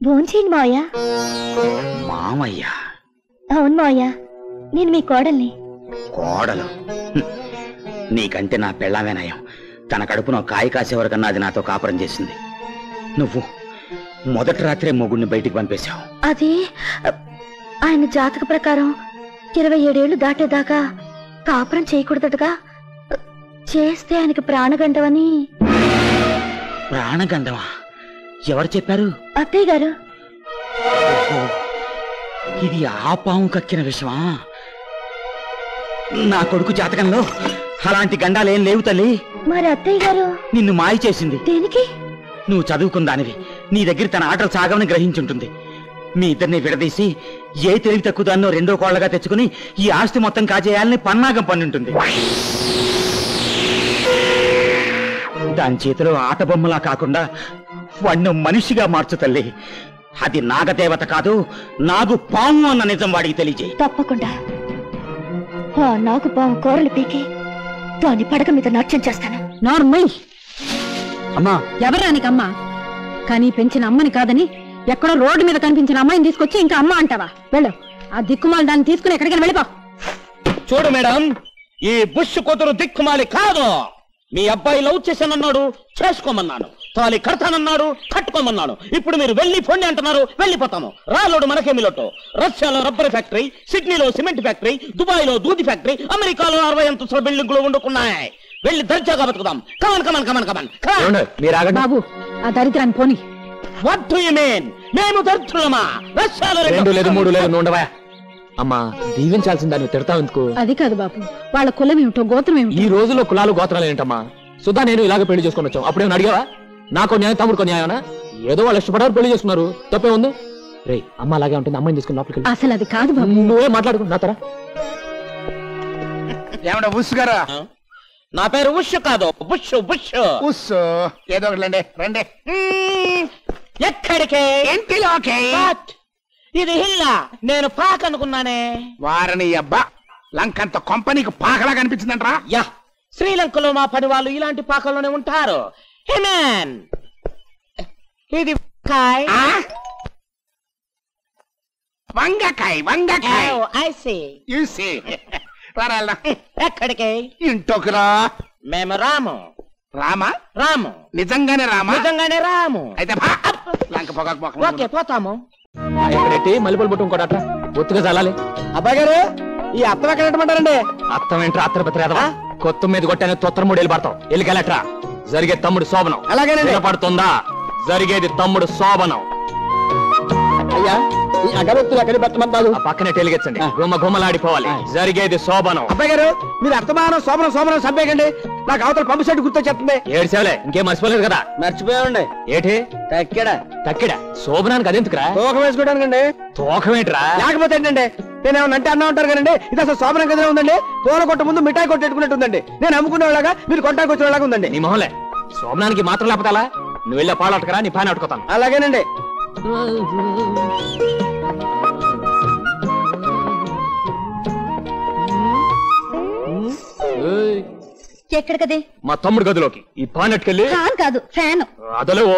భోంచేయండి మావయ్య. మామయ్య? అవును మావయ్య, నేను మీ కోడల్ని. కోడలు? నీకంటే నా పెళ్ళామే నయం. తన కడుపున కాయ కాసే వరకన్నా అది నాతో కాపురం చేసింది. నువ్వు మొదటి రాత్రే మొగుడిని బయటికి పంపేశావు. అది ఆయన జాతక ప్రకారం 27 ఏళ్లు దాటేదాకా కాపురం చేయకూడదటగా. చేస్తే ఆయనకి ప్రాణగండవని. ప్రాణగండమా? ఎవరు చెప్పారు? అత్తయ్య గారు. ఇది ఆ పాము కక్కిన విషమా? నా కొడుకు జాతకంలో అలాంటి గండాలేం లేవు తల్లి. మరి అత్తయ్య గారు నిన్ను మాయ చేసింది. దేనికి? నువ్వు చదువుకుందానివి, నీ దగ్గర తన ఆటలు సాగమని గ్రహించుంటుంది. మీ ఇద్దరిని విడదీసి ఏ తెలివి తక్కువ దాన్నో రెండో కోళ్లగా తెచ్చుకుని ఈ ఆస్తి మొత్తం కాజేయాలని పన్నాగం పన్నుంటుంది. దాని చేతిలో ఆట బొమ్మలా కాకుండా వాణ్ణి మనిషిగా మార్చు తల్లి. అది నాగదేవత కాదు, నాగు పాము అన్న నిజం వాడికి తెలియజేయి. తప్పకుండా. నాకు పాము కూరలు పీకి దాని పడక మీద నాట్యం చేస్తాను. నార్మల్. అమ్మా, ఎవరానికమ్మా? కానీ పెంచిన అమ్మని కాదని ఎక్కడో రోడ్డు మీద కనిపించిన అమ్మాయిని తీసుకొచ్చి ఇంకా అమ్మ అంటావా? వెళ్ళు, ఆ దిక్కుమాలి దాన్ని తీసుకుని ఎక్కడికైనా వెళ్ళిపో. చూడు మేడం, ఈ బుష్ కూతురు దిక్కుమాలి కాదు. మీ అబ్బాయి లవ్ చేశానన్నాడు, చేసుకోమన్నాను. తాలి కడతానన్నాడు, కట్టుకోమన్నాను. ఇప్పుడు మీరు వెళ్ళి పొండి అంటున్నారు, వెళ్ళిపోతాము. రాలోడు మనకేమి లోటు. రష్యాలో రబ్బర్ ఫ్యాక్టరీ, సిడ్నీలో సిమెంట్ ఫ్యాక్టరీ, దుబాయ్ లో దూది ఫ్యాక్టరీ, అమెరికాలో 60 అంతస్తుల బిల్డింగ్లు వండుకున్నాయి. వెళ్ళి దర్జాగా బతుకుదాం. Come on come on come on come on. బాబు, ఆ దరిద్రాన్ని పోని. What do you mean? మేము దరిద్రులమా? రష్యాలో 2 లేదు 3 లేదు ఉండవా? అమ్మా, దీవించాల్సిందా, నువ్వు తిడతావు ఎందుకు? అది కాదు బాబు, వాళ్ళ కులం ఏమిటో గోత్రం ఏమిటో. ఈ రోజుల్లో కులాలు గోత్రాలు ఏంటమ్మా? సుధా నేను ఇలాగ పెళ్లి చేసుకుని వచ్చాం. అప్పుడేమో అడిగావా? నాకో న్యాయం, తమ్ముడుకో న్యాయమనా? ఏదో వాళ్ళు ఇష్టపడారు, పెళ్లి చేసుకున్నారు. తప్పే ఉంది. రే, అమ్మ అలాగే ఉంటుంది, అమ్మాయిని తీసుకుని లోపలికి. అసలు అది కాదు బాబు. నువ్వే మాట్లాడుకు నా తర. ఏమన్నా ఉష్ గారా? నా పేరు ఉష్ కాదు, బుష్ బుష్. ఉష్ ఏదో ఒకటి రండి. ఎక్కడికే? ఇంటిలోకి. ఇది హిల్లా, నేను పాక్ అనుకున్నానే. వారని అబ్బా, లంకంత కొంపనీకి పాకలా కనిపించిందంటరా? యా, శ్రీలంకలో మా పని వాళ్ళు ఇలాంటి పాకల్లోనే ఉంటారు. హేమన్, ఇది వంకాయ్. వంగకాయ వంగకాయ. I see. You see. రారా. ఎక్కడికి? ఇంటోకిరా. మేము రాము. రామా? రాము. నిజంగానే రామా? నిజంగానే రాము. అయితే లంక పొగకు. ఓకే, పోతాము. ఎక్కడెట్టి మల్లెపూలు పుట్టు ఇంకోట ఒత్తుగా చల్లాలి. అబ్బాయి గారు, ఈ అత్తం ఎక్కడ పెట్టమంటారండి? అత్తం ఏంట్రా? అత్తర పత్రేదవా? కొత్త మీద కొట్టాను తొత్తర 3 ఏళ్ళు పడతావు. ఎల్లికెళ్ళట్రా. జరిగే తమ్ముడు శోభనం. అలాగేనండి. పడుతుందా? జరిగేది తమ్ముడు శోభనం. అయ్యా, ఈ అగరొత్తులు ఎక్కడ పెట్టమంటారు? పక్కనే టెలిగెచ్చండి, గుమ్మ గుమ్మలాడిపోవాలి. జరిగేది శోభనం. అబ్బాయి గారు, మీరు అర్థమానం శోభనం శోభనం సబ్బేకండి. నాకు అవతల పంపు సెట్ గుర్తొచ్చేస్తుంది. 7 సేవలే, ఇంకేం మర్చిపోలేదు కదా? మర్చిపోయామండి. ఏటి తక్కెడ? తక్కిడ శోభనానికి అదెందుకురా? తూకం వేసుకోవడానికండి. తూకం ఏంట్రా? లేకపోతే ఏంటండి, నేనేమన్నా అంటే అన్నా ఉంటారు కదండి. ఇది అసలు శోభనం గదిలో ఉందండి. పూల కొట్ట ముందు మిఠాయి కొట్టేట్టుకున్నట్టు ఉందండి. నేను అమ్ముకునేలాగా, మీరు కొట్టాకి వచ్చేలాగా ఉందండి. నీ మొహలే, శోభనానికి మాత్రం లేకపోతే అలా? నువ్వు వెళ్ళే పాలు అట్టుకరా, నీ పైన అట్టుకోతాను. అలాగేనండి. ఎక్కడికది? మా తమ్ముడు గదిలోకి. ఈ పాన్ అట్టుకెళ్ళి. ఫ్యాన్ కాదు, ఫ్యాన్. అదలేవో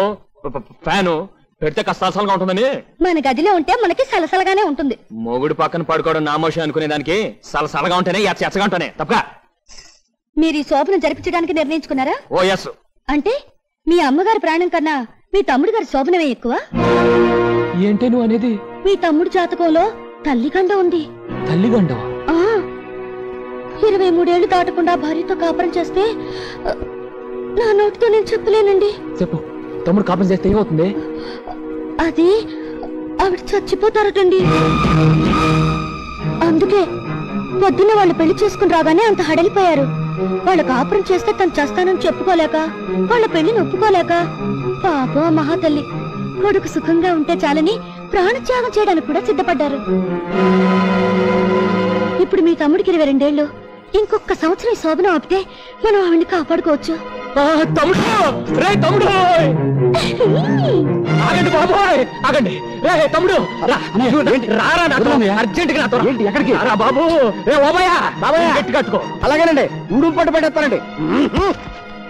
ఫ్యాను పెడితే కష్టాసలుగా ఉంటుందని. మన గదిలో ఉంటే మనకి సలసలగానే ఉంటుంది. మొగుడు పక్కన పడుకోవడం నామోషి అనుకునే దానికి సలసలగా ఉంటేనే ఎచ్చగా ఉంటానే తప్ప. మీరు ఈ శోభను జరిపించడానికి నిర్ణయించుకున్నారా? ఓ ఎస్. అంటే మీ అమ్మగారి ప్రాణం కన్నా మీ తమ్ముడు గారి శోభనమే ఎక్కువ? ఏంటే నువ్వు అనేది? మీ తమ్ముడు జాతకంలో తల్లిగండ ఉంది. తల్లిగండవా? 23 ఏళ్లు దాటకుండా భార్యతో కాపురం చేస్తే నా నోటితో నేను చెప్పలేనండి. చెప్పు, తమ్ముడు కాపురం చేస్తే ఏమవుతుంది? అది ఆవిడ చచ్చిపోతారటండి. అందుకే పొద్దున్న వాళ్ళు పెళ్లి చేసుకుని రాగానే అంత హడలిపోయారు. వాళ్ళ కాపురం చేస్తే తను చేస్తానని చెప్పుకోలేక, వాళ్ళ పెళ్లిని ఒప్పుకోలేక, పాపం మహాతల్లి కొడుకు సుఖంగా ఉంటే చాలని ప్రాణత్యాగం చేయడానికి కూడా సిద్ధపడ్డారు. ఇప్పుడు మీ తమ్ముడికి 22 ఏళ్ళు. ఇంకొక సంవత్సరం శోభనం ఆపితే మనం ఆవిడ్ని కాపాడుకోవచ్చు. తమ్ముడు, రే తమ్ముడు, ఆగండి బాబోయ్, ఆగండి. రే తమ్ముడు, రారా నాతో అర్జెంట్ గా. నాతో ఎక్కడికి రా బాబు? రే ఓబయ్య, బాబాయ్ గట్టి కట్టుకో. అలాగేనండి, ఉడుం పట్టు పెట్టేస్తానండి.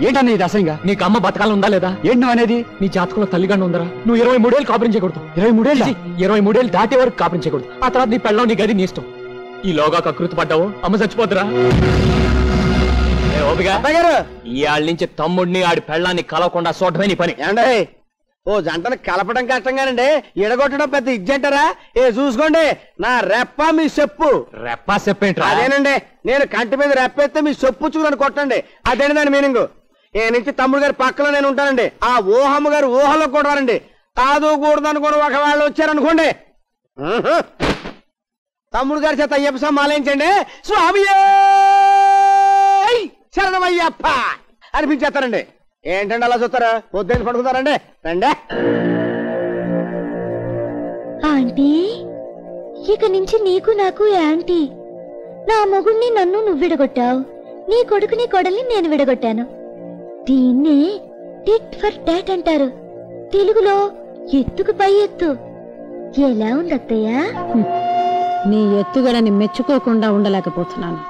ఏంటన్నా ఇది అసహ్యంగా? నీకు అమ్మ బతకాలం ఉందా లేదా? ఏంటి నువ్వు అనేది? నీ జాతకంలో తల్లిగండ ఉందరా? నువ్వు 23 ఏళ్ళు కాపురం చేయకూడదు. 23 ఏళ్ళు దాటే వరకు కాపురం చేయకూడదు. ఆ తర్వాత నీ పెళ్ళం నీ గది నీ ఇష్టం. ఈలోగా కకృతి పడ్డావు అమ్మ చచ్చిపోతురా. ఇవాళ నుంచి తమ్ముడిని ఆడి పెళ్ళాన్ని కలవకుండా చూడటమే నీ పని. ఏండే ఓ జంటను కలపడం కష్టంగానండి, ఎడగొట్టడం పెద్ద ఇజ్జంటారా? చూసుకోండి, నా రెప్ప మీ చెప్పు. రెప్పా చెప్పేంట్రా? అదేనండి, నేను కంటి మీద రెప్పేస్తే మీ చెప్పు చూడని కొట్టండి, అదేంటి దాని మీనింగ్. ఏ నుంచి తమ్ముడు గారి పక్కలో నేను ఉంటానండి, ఆ ఊహమ్మ గారు ఊహలో కూడా రండి. కాదు కూడదు అనుకుని ఒకవేళ వచ్చారనుకోండి, తమ్ముడు గారి చేత అయ్యప్ప మాలేంచండి, స్వామి శరణమయ్యప్ప అనిపించేస్తారండి. ఏంటండి అలా చూస్తారా? పొద్దున్న పడుకుతారండి. రండి. ఆంటీ, ఇక నుంచి నీకు నాకు యాంటీ. నా మొగుణ్ణి నన్ను నువ్వు విడగొట్టావు, నీ కొడుకుని కొడల్ని నేను విడగొట్టాను. దీన్నే టిట్ ఫర్ టాట్ అంటారు, తెలుగులో ఎత్తుకు పై ఎత్తు. ఎలా ఉంది అత్తయ్య? నీ ఎత్తుగడని మెచ్చుకోకుండా ఉండలేకపోతున్నాను.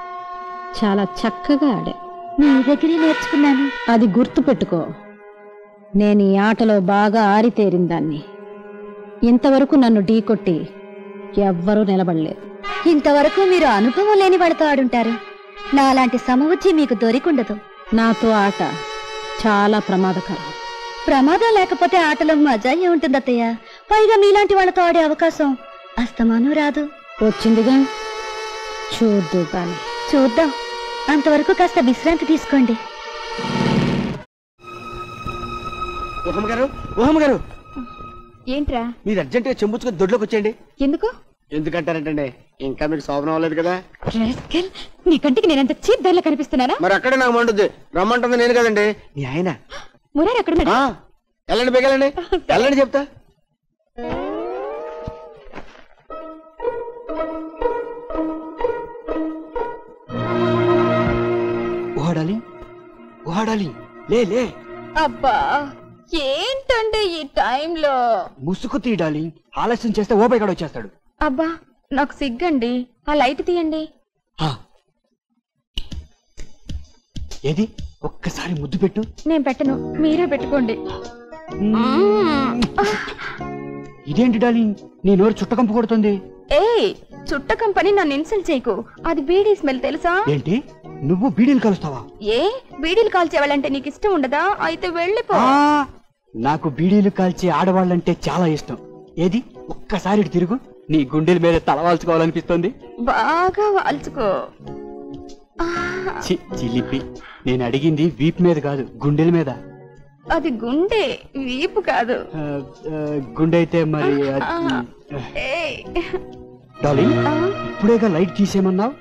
చాలా చక్కగా ఆడా. నీ దగ్గరే నేర్చుకున్నాను. అది గుర్తు పెట్టుకో, నేను ఈ ఆటలో బాగా ఆరితేరిందాన్ని. ఇంతవరకు నన్ను ఢీకొట్టి ఎవ్వరూ నిలబడలేదు. ఇంతవరకు మీరు అనుభవం లేని వాళ్ళతో ఆడుంటారు. నాలాంటి సమవుజ్జి మీకు దొరికుండదు. నాతో ఆట చాలా ప్రమాదకరం. ప్రమాదం లేకపోతే ఆటలో మజా ఏముంటుంది అత్తయ్య? పైగా మీలాంటి వాళ్ళతో ఆడే అవకాశం అస్తమానం రాదు. వచ్చిందిగా, చూద్దు గాని. చూద్దాం, అంతవరకు కాస్త విశ్రాంతి తీసుకోండి. ఊహమ్మ గారు, ఊహమ్మ గారు, ఏంట్రా? మీరు అర్జెంటుగా చెంబుచ్చుకొని దొడ్లోకి వచ్చేయండి. ఎందుకు? ఎందుకంటారంటండి, ఇంకా మీకు శోభనం అవ్వలేదు కదా. నీ కంటికి నేనంత చీప్ ధరలో కనిపిస్తున్నానా? మరి అక్కడే నాకు మండుద్ది. రమ్మంటుంది నేను కదండి, మీ ఆయన. మురారి అక్కడ వెళ్ళండి, బేగలండి, వెళ్ళండి చెప్తా. ఓడాలి ఓడాలి, లే లే. అబ్బా, ఏంటంటే ఈ టైంలో ముసుగు తీయడాలి, ఆలస్యం చేస్తే ఓ బయట వచ్చేస్తాడు. అబ్బా, నాకు సిగ్గండి. ఆ లైట్ తీయండి. ఏది ఒక్కసారి ముద్దు పెట్టు. నేను పెట్టను, మీరే పెట్టుకోండి. ఇదేంటి డార్లింగ్, నీ నోరు చుట్టకంపు కొడుతుంది. ఏయ్, చుట్ట కంపెనీ నన్ను ఇన్సల్ట్ చేయకు. అది బీడీ స్మెల్ తెలుసా? ఏంటి, నువ్వు బీడీలు కలుస్తావా? ఏ, బీడీలు కాల్చేవాళ్ళంటే నీకు ఇష్టం ఉండదా? అయితే వెళ్ళిపో. నాకు బీడీలు కాల్చే ఆడవాళ్ళంటే చాలా ఇష్టం. ఏది ఒక్కసారి ఇటు తిరుగు, నీ గుండెల మీద తలవాల్చుకోవాలనిపిస్తుంది. బాగా వాల్చుకో. చిలిపి, నేను అడిగింది వీపు మీద కాదు, గుండెల మీద. అది గుండె, వీపు కాదు. గుండె అయితే మరి డార్లింగ్, ఇప్పుడేగా లైట్ తీసేమన్నావు,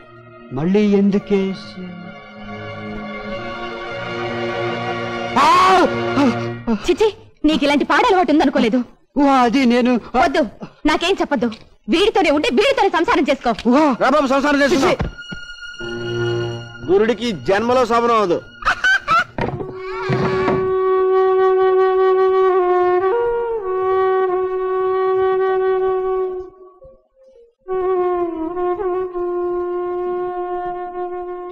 మళ్ళీ ఎందుకే? చిచి, నీకు ఇలాంటి పాడలవాటు ఉందనుకోలేదు. అది నేను వద్దు, నాకేం చెప్పొద్దు. వీడితోనే ఉంటే వీడితోనే సంసారం చేసుకో. రాబాబు, సంసారం చేస్తున్నా. గురుడికి జన్మలో శోభనం అవదు.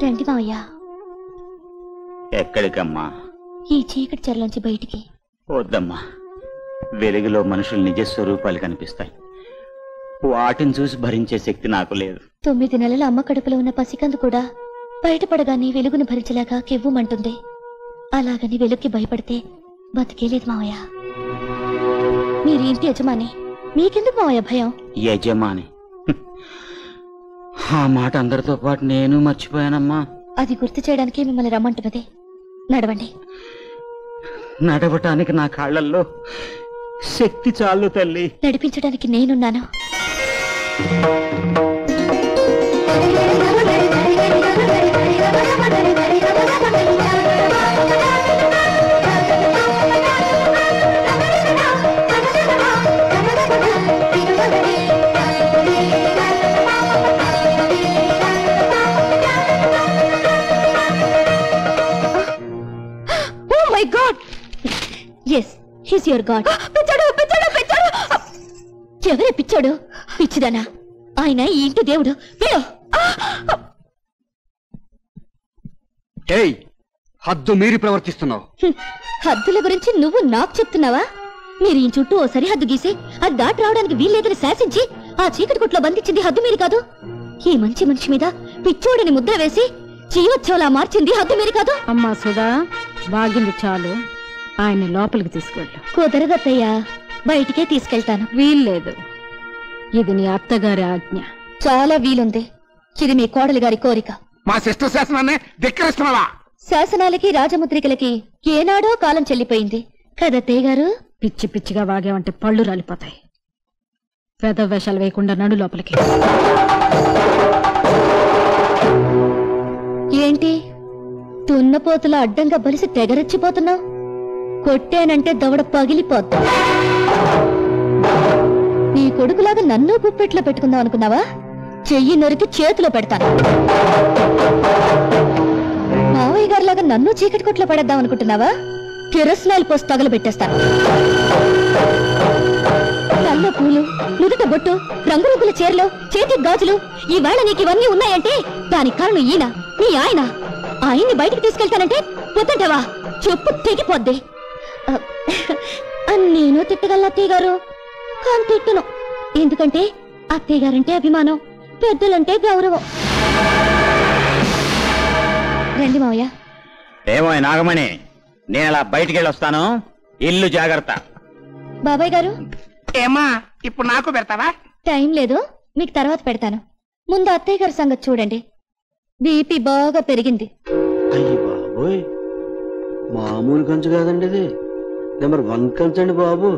రండి మావయ్య. ఎక్కడికమ్మా? ఈ చీకటి చెరలోంచి బయటికి. వద్దమ్మా, వెలుగులో మనుషులు నిజ స్వరూపాలు కనిపిస్తాయి. వాటిని చూసి భరించే శక్తి నాకు లేదు. 9 నెలల అమ్మ కడుపులో ఉన్న పసికందు కూడా బయటపడగానే వెలుగును భరించలేక కెవ్వుమంటుంది. అలాగని వెలుగుకి భయపడితే బతికేలేదు మావయ్య. మీరేంటి యజమాని, మీకెందుకు మావయ్య భయం? యజమాని, ఆ మాట అందరితో పాటు నేను మర్చిపోయానమ్మా. అది గుర్తు చేయడానికి మిమ్మల్ని రమ్మంటున్నది. నడవండి. నడవటానికి నా కాళ్లల్లో శక్తి చాలు తల్లి. నడిపించడానికి నేనున్నాను. Oh my God! Yes, he's your God. పిచ్చాడు, పిచ్చాడు, పిచ్చాడు. ఎవరే పిచ్చాడు? పిచ్చిదానా? ఆయన ఈ ఇంటి దేవుడు. హద్దు మీరి ప్రవర్తిస్తున్నావు. హద్దుల గురించి నువ్వు నాకు చెప్తున్నావా? మీరు ఈ చుట్టూ ఓ సరిహద్దు గీసి అది దాటి రావడానికి వీల్లేదని శాసించి ఆ చీకటి కొట్లో బంధించింది హద్దు మీరు కాదు. ఈ మంచి మనిషి మీద పిచ్చోడిని ముద్ర వేసి జీవోత్సవలా మార్చింది హద్దు మీరు కాదు. అమ్మా సుధా, బాగింది చాలు. ఆయన్ని లోపలికి తీసుకెళ్ళు. కుదరదత్తయ్యా, బయటికే తీసుకెళ్తాను. వీల్లేదు, ఇది నీ అత్తగారి ఆజ్ఞ. చాలా వీలుంది. ఇది మీ కోడలి గారి కోరిక. మా సిస్టర్ శాసనాన్ని ధిక్కరిస్తున్నావా? శాసనాలకి రాజముద్రికలకి ఏనాడో కాలం చెల్లిపోయింది కదత్తయ్య గారు. పిచ్చి పిచ్చిగా వాగేవంటే పళ్ళు రాలిపోతాయి. పెద్ద వేషాలు వేయకుండా నడు లోపలికి. ఏంటి తున్నపోతుల అడ్డంగా బలిసి తెగరెచ్చిపోతున్నావు? కొట్టానంటే దవడ పగిలిపోద్దా? నీ కొడుకులాగా నన్ను గుప్పెట్లో పెట్టుకుందాం అనుకున్నావా? చెయ్యి నరికి చేతిలో పెడతాను. మావయ్య గారిలాగా నన్ను చీకటి కొట్లో పడేద్దాం అనుకుంటున్నావా? కిరసనాయిల్ పోసి తగలబెట్టేస్తాను. కళ్ళ పూలు, నుదుట బొట్టు, రంగురంగుల చీరలు, చేతి గాజులు, ఈవేళ నీకు ఇవన్నీ ఉన్నాయంటే దానికి కారణం ఈయన, నీ ఆయన. ఆయన్ని బయటికి తీసుకెళ్తానంటే పొద్దంటావా? చెప్పు తెగిపోద్ది. నేను తిట్టగలను అత్తయ్య గారు, కానీ తిట్టను. ఎందుకంటే అత్తయ్య గారంటే అభిమానం, పెద్దలంటే గౌరవం. రండి మావయ్య. ఏమో నాగమణి, నేను అలా బయటికి వెళ్ళొస్తాను. ఇల్లు జాగ్రత్త. బాబాయ్ గారు, ఏమా ఇప్పుడు నాకు పెడతావా? టైం లేదు, మీకు తర్వాత పెడతాను. ముందు అత్తయ్య గారి సంగతి చూడండి. బీపీ బాగా పెరిగింది. అయ్యి బాబోయ్, మామూలు కంచు కాదండి ఇది, నెంబర్ 1 కంచండి బాబు.